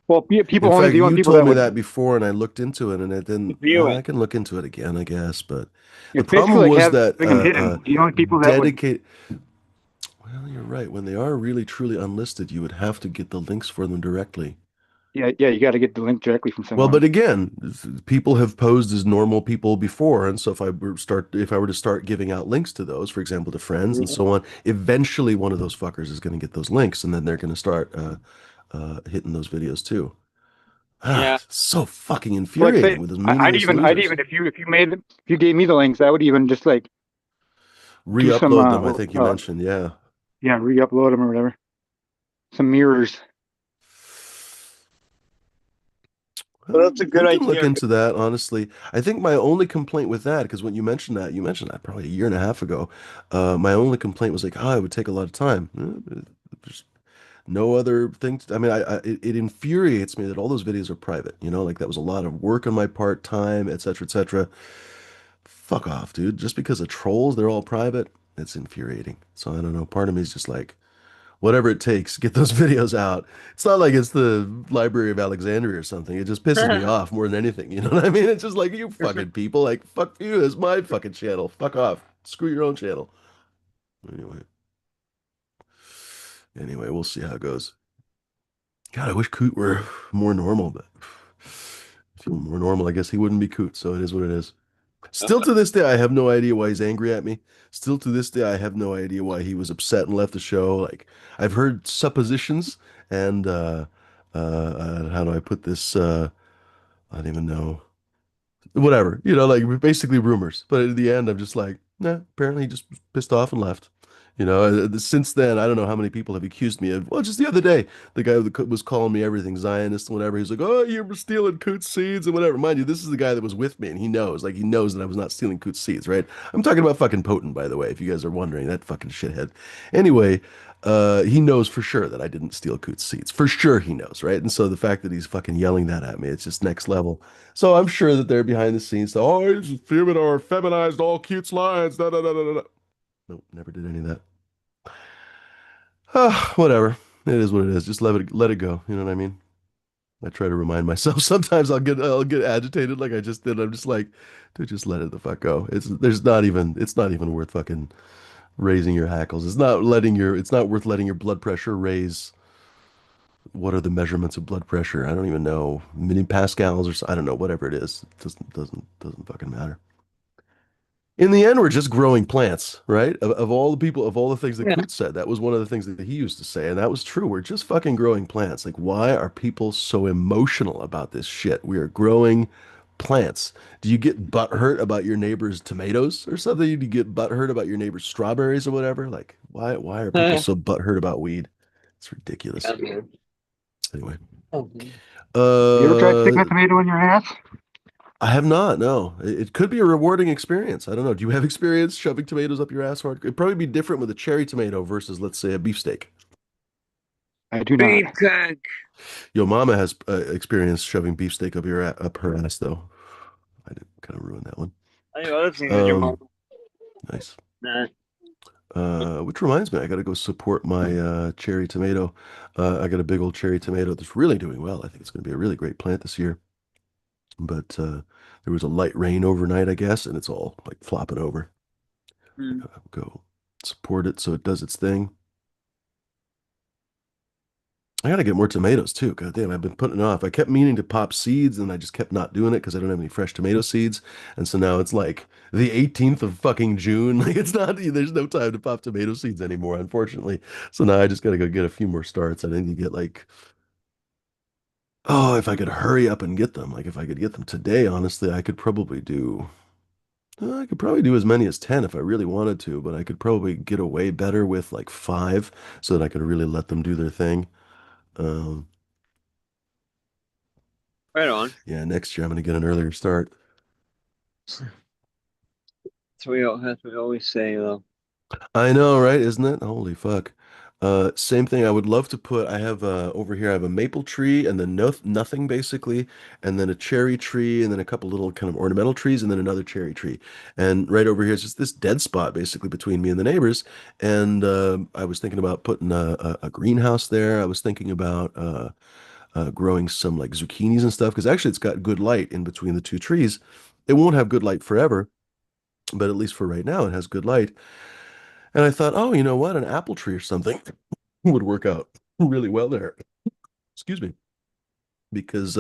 well, In people only fact, the only you people told that me would. that before, and I looked into it, and it didn't. View I it. can look into it again, I guess. But the It's basically problem like was having that them hidden. The only people that would. dedicate. Well, you're right. When they are really truly unlisted, you would have to get the links for them directly. Yeah, yeah, you got to get the link directly from Well, someone. but again, people have posed as normal people before, and so if I were to start giving out links to those, for example, to friends and so on, eventually one of those fuckers is going to get those links, and then they're going to start hitting those videos too. Yeah. Ah, so fucking Like say, infuriating with those meaningless I'd losers. even if you gave me the links, I would even just like do some Re-upload them, I think you mentioned, yeah. yeah, re-upload them or whatever. Some mirrors. Well, Well, that's a good we can look idea. into that, honestly. I think my only complaint with that, because when you mentioned that probably a year and a half ago. My only complaint was like, oh, it would take a lot of time. There's no other thing. I mean, it infuriates me that all those videos are private. Like that was a lot of work on my part, time, etc., etc. Fuck off, dude. Just because of trolls, they're all private. It's infuriating. So I don't know. Part of me is just like, whatever it takes, get those videos out. It's not like it's the Library of Alexandria or something. It just pisses me off more than anything. You know what I mean? It's just like, you fucking people, like, fuck you, it's my fucking channel. Fuck off. Screw your own channel. Anyway, we'll see how it goes. God, I wish Coot were more normal, but if he were more normal, I guess he wouldn't be Coot, so it is what it is. Still to this day, I have no idea why he's angry at me. Still to this day, I have no idea why he was upset and left the show. Like, I've heard suppositions and how do I put this? I don't even know. Whatever, like basically rumors. But at the end, I'm just like, nah, apparently he just was pissed off and left. Since then, I don't know how many people have accused me of, well, just the other day, the guy who was calling me everything Zionist and whatever. He's like, oh, you're stealing Coots seeds and whatever. Mind you, this is the guy that was with me and he knows that I was not stealing Coots seeds, right? I'm talking about fucking Potent, by the way, if you guys are wondering, that fucking shithead. Anyway, he knows for sure that I didn't steal Coots seeds. For sure he knows, right? And so the fact that he's fucking yelling that at me, it's just next level. So I'm sure that they're behind the scenes. So, oh, he's feminine or feminized all cute lines. Da, da, da, da, da. Nope, never did any of that. Whatever. It is what it is. Just let it go. You know what I mean? I try to remind myself. Sometimes I'll get agitated like I just did. I'm just like, dude, just let it the fuck go. It's not even worth fucking raising your hackles. It's not worth letting your blood pressure raise. What are the measurements of blood pressure? I don't even know. Pascals I don't know, whatever it is. It doesn't fucking matter. In the end, we're just growing plants, right? Of all the people, of all the things that Yeah. Coots said, that was one of the things that he used to say, and that was true. We're just fucking growing plants. Like, why are people so emotional about this shit? We are growing plants. Do you get butthurt about your neighbor's tomatoes or something? Do you get butthurt about your neighbor's strawberries or whatever? Like, why are people Yeah, so butthurt about weed? It's ridiculous. man. Anyway, Mhm. You ever tried uh, sticking a tomato in your ass? I have not. No, it could be a rewarding experience. I don't know. Do you have experience shoving tomatoes up your ass hard? It'd probably be different with a cherry tomato versus, let's say, a beefsteak. I do not. Beefcake. Yo, mama has experience shoving beefsteak up her ass, though. I did kind of ruin that one. I know other things with your mom. Um, nice. Nah. Which reminds me, I got to go support my cherry tomato. I got a big old cherry tomato that's really doing well. I think it's going to be a really great plant this year. But there was a light rain overnight, I guess, and it's all like flopping over. Hmm. Go support it so it does its thing. I gotta get more tomatoes too. God damn, I've been putting it off. I kept meaning to pop seeds and I just kept not doing it because I don't have any fresh tomato seeds. And so now it's like the 18th of fucking June. Like it's not, there's no time to pop tomato seeds anymore, unfortunately. So now I just gotta go get a few more starts. I need to get like, oh, if I could hurry up and get them. Like if I could get them today, honestly, I could probably do as many as 10 if I really wanted to, but I could probably get away better with like five so that I could really let them do their thing. Um, Right on. yeah, next year I'm gonna get an earlier start. That's what we always say, though. I know, right? Isn't it? Holy fuck. Same thing. I would love to put. I have over here. I have a maple tree, and then nothing basically, and then a cherry tree, and then a couple little kind of ornamental trees, and then another cherry tree. And right over here is just this dead spot basically between me and the neighbors. And I was thinking about putting a greenhouse there. I was thinking about growing some like zucchinis and stuff because actually it's got good light in between the two trees. It won't have good light forever, but at least for right now, it has good light. And I thought, oh, you know what? An apple tree or something would work out really well there. Excuse me. Because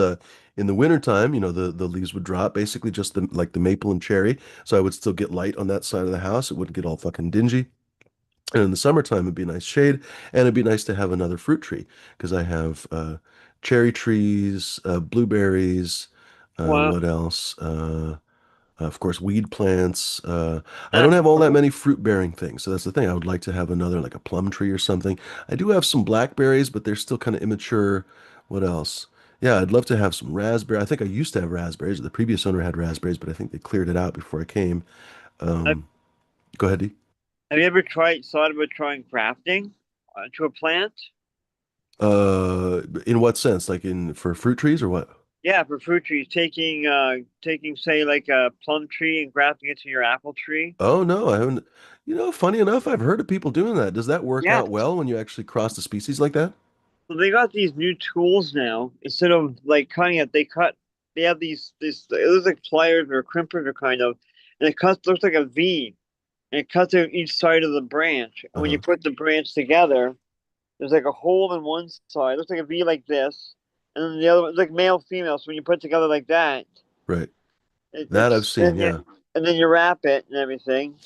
in the wintertime, the leaves would drop, basically just like the maple and cherry. So I would still get light on that side of the house. It wouldn't get all fucking dingy. And in the summertime, it'd be a nice shade. And it'd be nice to have another fruit tree because I have cherry trees, blueberries, Well, what else? Of course, weed plants. I don't uh, have all that many fruit-bearing things, so that's the thing. I would like to have another, like a plum tree or something. I do have some blackberries, but they're still kind of immature. What else? Yeah, I'd love to have some raspberry. I think I used to have raspberries. The previous owner had raspberries, but I think they cleared it out before I came. have, Um, Go ahead, D. have you ever thought about trying grafting to a plant? In what sense? Like in for fruit trees or what? Yeah, for fruit trees, taking say like a plum tree and grafting it to your apple tree. Oh no, I haven't. Funny enough, I've heard of people doing that. Does that work Yeah, out well when you actually cross the species like that? so they got these new tools now. Instead of like cutting it, they have these it looks like pliers or crimpers or kind of, and it cuts looks like a V, and it cuts out each side of the branch. And when you Uh-huh. put the branch together, there's like a hole in one side. It looks like a V like this, and then the other one's like male female. So when you put it together like that, Right. That I've it's seen, yeah. and then you wrap it and everything.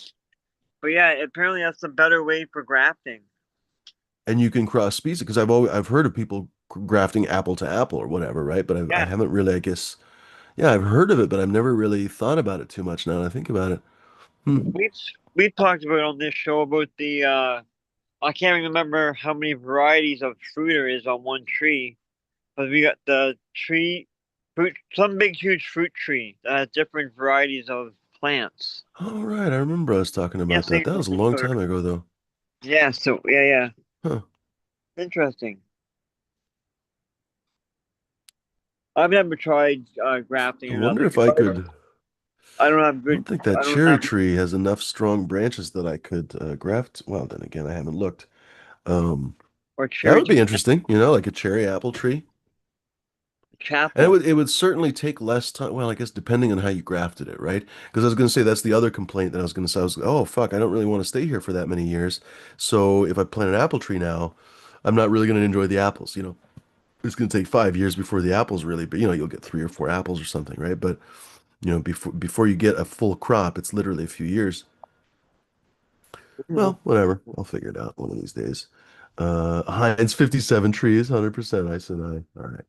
But yeah, apparently that's the better way for grafting. And you can cross species because I've heard of people grafting apple to apple or whatever, right? But I Yeah, haven't really, I guess, yeah, I've heard of it, but I've never really thought about it too much now that I think about it. Hmm. we we talked about on this show about the I can't remember how many varieties of fruit there is on one tree, but we got the tree fruit, some big huge fruit tree that has different varieties of plants. All right, I remember I was talking about Yes, that. That was a long time ago, though. yeah. So yeah, Huh. interesting. I've never tried grafting I or wonder nothing. if I could. I don't have I good. don't think that I don't cherry have. tree has enough strong branches that I could graft. Well, then again, I haven't looked. Um, Or that cherry would be interesting, like a cherry apple tree. And it chapel. would it would certainly take less time. Well, I guess depending on how you grafted it, right? Because I was going to say that's the other complaint that I was going to say. I was, oh fuck, I don't really want to stay here for that many years. So if I plant an apple tree now, I'm not really going to enjoy the apples. It's going to take 5 years before the apples really, but you'll get three or four apples or something, right? But before you get a full crop, it's literally a few years. Mhm. Well, whatever. I'll figure it out one of these days. Heinz 57 trees, 100% ice and I. All right,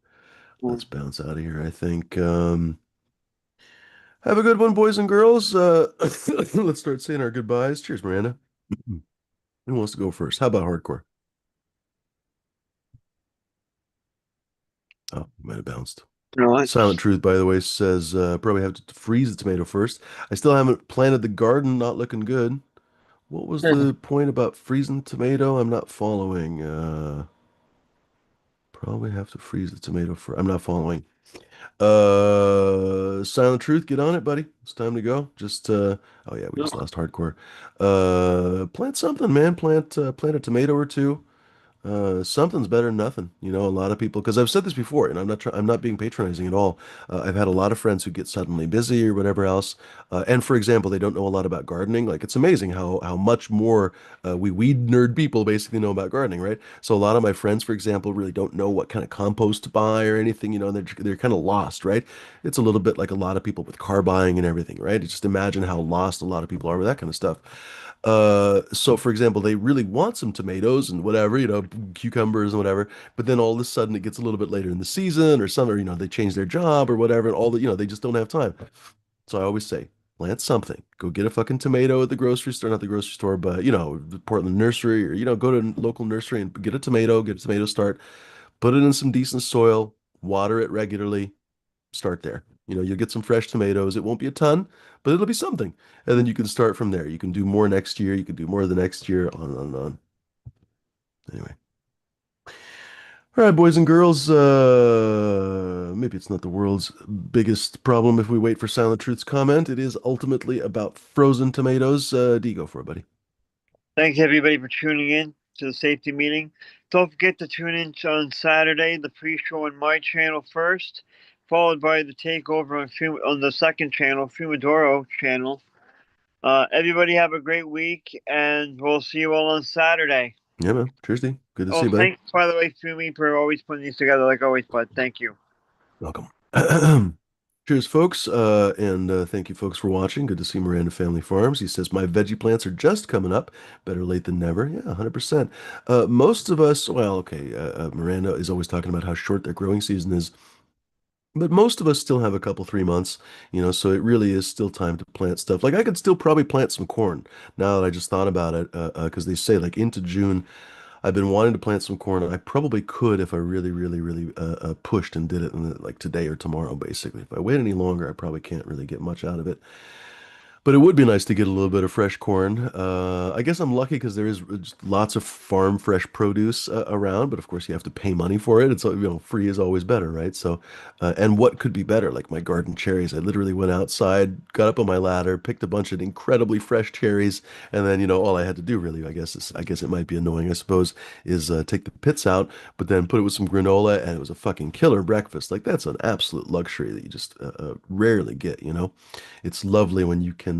let's bounce out of here. I think. Have a good one, boys and girls. Let's start saying our goodbyes. Cheers, Miranda. Who wants to go first? How about hardcore? Oh, you might have bounced. No, Silent it's Truth, by the way, says probably have to freeze the tomato first. I still haven't planted the garden. Not looking good. What was the point about freezing tomato? I'm not following. Probably have to freeze the tomato first. I'm not following. Silent Truth, get on it, buddy. It's time to go. Just oh yeah, we no. just lost hardcore. Plant something, man. Plant a tomato or two. Something's better than nothing. You know, a lot of people, because I've said this before, and I'm not being patronizing at all. I've had a lot of friends who get suddenly busy or whatever else. And for example, they don't know a lot about gardening. Like it's amazing how much more we weed nerd people basically know about gardening, right? So a lot of my friends, for example, really don't know what kind of compost to buy or anything. You know, they're kind of lost, right? It's a little bit like a lot of people with car buying and everything, right? Just imagine how lost a lot of people are with that kind of stuff. So for example, they really want some tomatoes and whatever, you know, cucumbers and whatever, but then all of a sudden it gets a little bit later in the season or some, or, you know, they change their job or whatever, and all the, you know, they just don't have time. So I always say, plant something. Go get a fucking tomato at the grocery store, not the grocery store, but, you know, the Portland nursery, or, you know, go to a local nursery and get a tomato start, put it in some decent soil, water it regularly, start there. You know, you'll get some fresh tomatoes. It won't be a ton, but it'll be something. And then you can start from there. You can do more next year. You can do more the next year, on and on and on. Anyway. All right, boys and girls. Maybe it's not the world's biggest problem if we wait for Silent Truth's comment. It is ultimately about frozen tomatoes. D, go for it, buddy. Thanks everybody for tuning in to the safety meeting. Don't forget to tune in on Saturday, the pre-show on my channel first, followed by the takeover on the second channel, Fumidoro channel. Everybody have a great week, and we'll see you all on Saturday. Yeah, man. Cheers, D. Good to see Oh, you, buddy. thanks, by the way, Fumi, for always putting these together like always, bud. Thank you. Welcome. Cheers, folks, and thank you, folks, for watching. Good to see Miranda Family Farms. He says, my veggie plants are just coming up. Better late than never. Yeah, 100%. Most of us, well, okay, Miranda is always talking about how short their growing season is, but most of us still have a couple, 3 months, you know, so it really is still time to plant stuff. Like I could still probably plant some corn now that I just thought about it, because they say like into June. I've been wanting to plant some corn. I probably could if I really, really, really pushed and did it in like today or tomorrow, basically. If I wait any longer, I probably can't really get much out of it. But it would be nice to get a little bit of fresh corn. I guess I'm lucky because there is just lots of farm fresh produce around, but of course you have to pay money for it. It's, you know, free is always better, right? So, and what could be better? Like my garden cherries. I literally went outside, got up on my ladder, picked a bunch of incredibly fresh cherries, and then, you know, all I had to do really, I guess it might be annoying, I suppose, is take the pits out, but then put it with some granola, and it was a fucking killer breakfast. Like that's an absolute luxury that you just rarely get, you know? It's lovely when you can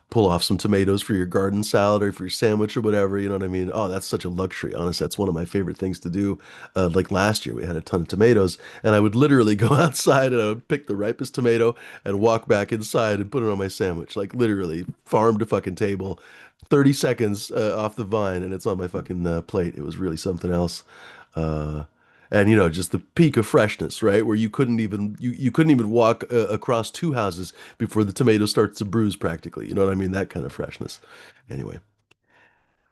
pull off some tomatoes for your garden salad or for your sandwich or whatever. You know what I mean? Oh, that's such a luxury. Honestly, that's one of my favorite things to do. Like last year, we had a ton of tomatoes, and I would literally go outside and I would pick the ripest tomato and walk back inside and put it on my sandwich. Like literally, farm to fucking table. 30 seconds off the vine and it's on my fucking plate. It was really something else. Uh, and you know, just the peak of freshness, right? Where you couldn't even walk across two houses before the tomato starts to bruise practically. You know what I mean? That kind of freshness. Anyway.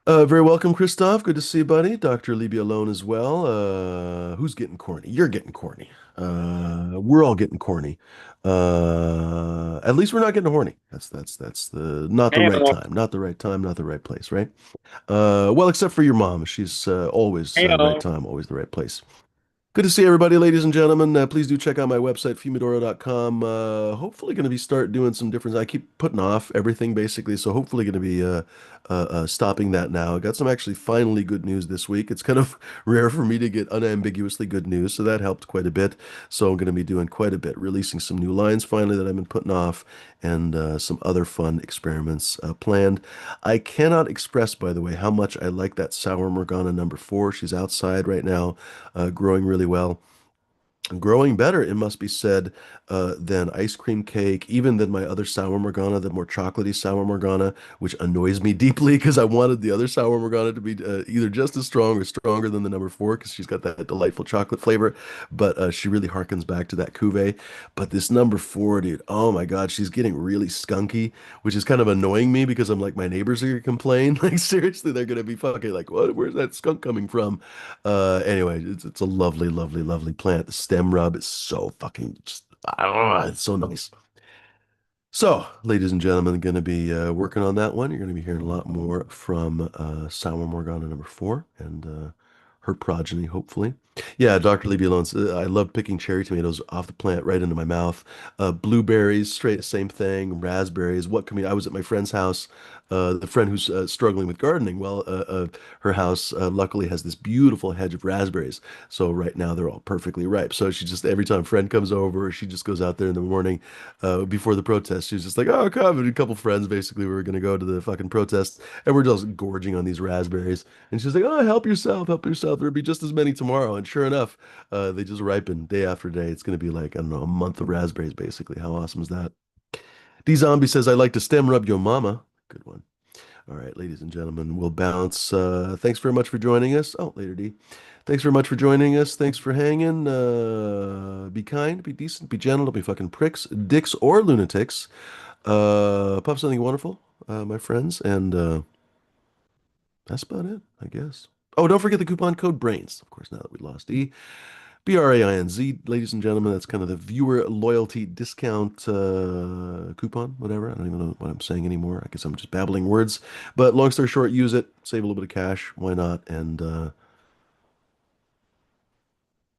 Very welcome, Christoph. Good to see you, buddy. Dr. Leave you alone as well. Who's getting corny? You're getting corny. We're all getting corny. At least we're not getting horny. That's the not the Hey, right time, not the right time, not the right place, right? Well, except for your mom. She's always hey, right time, always the right place. Good to see everybody, ladies and gentlemen. Please do check out my website, fumidoro.com. Hopefully going to be start doing some different. I keep putting off everything basically, so hopefully going to be stopping that now. I got some actually finally good news this week. It's kind of rare for me to get unambiguously good news, so that helped quite a bit. So I'm going to be doing quite a bit, releasing some new lines finally that I've been putting off, and some other fun experiments planned. I cannot express, by the way, how much I like that Sour Morgana #4. She's outside right now, growing really well. Growing better, it must be said, than ice cream cake, even than my other sour Morgana, the more chocolatey sour Morgana, which annoys me deeply because I wanted the other sour Morgana to be either just as strong or stronger than the #4 because she's got that delightful chocolate flavor. But she really harkens back to that cuvee. But this #4, dude, oh my God, she's getting really skunky, which is kind of annoying me because I'm like, my neighbors are gonna complain. Like, seriously, they're gonna be fucking like, what? Where's that skunk coming from? Anyway, it's a lovely, lovely, lovely plant. The stem rub is so fucking just, it's so nice. So, ladies and gentlemen, going to be working on that one. You're going to be hearing a lot more from Sour Morgana #4 and her progeny, hopefully. Yeah, Dr. Levy Alone. I love picking cherry tomatoes off the plant right into my mouth. Blueberries, straight, same thing. Raspberries. What can we? I was at my friend's house the friend who's struggling with gardening. Well, her house luckily has this beautiful hedge of raspberries. So right now they're all perfectly ripe. So she just every time a friend comes over, she just goes out there in the morning before the protest. She's just like, "Oh, come!" And a couple friends basically we were gonna go to the fucking protest, and we're just gorging on these raspberries. And she's like, "Oh, help yourself, help yourself. There'll be just as many tomorrow." And sure enough, they just ripen day after day. It's gonna be like I don't know a month of raspberries basically. How awesome is that? D Zombie says, "I like to stem rub your mama." Good one. All right, ladies and gentlemen, we'll bounce. Thanks very much for joining us. Oh, later, D. Thanks very much for joining us. Thanks for hanging. Be kind, be decent, be gentle, don't be fucking pricks, dicks, or lunatics. Puff something wonderful, my friends, and that's about it, I guess. Oh, don't forget the coupon code BRAINS, of course, now that we lost E. BRAINZ, ladies and gentlemen, that's kind of the viewer loyalty discount coupon, whatever. I don't even know what I'm saying anymore. I guess I'm just babbling words. But long story short, use it, save a little bit of cash. Why not? And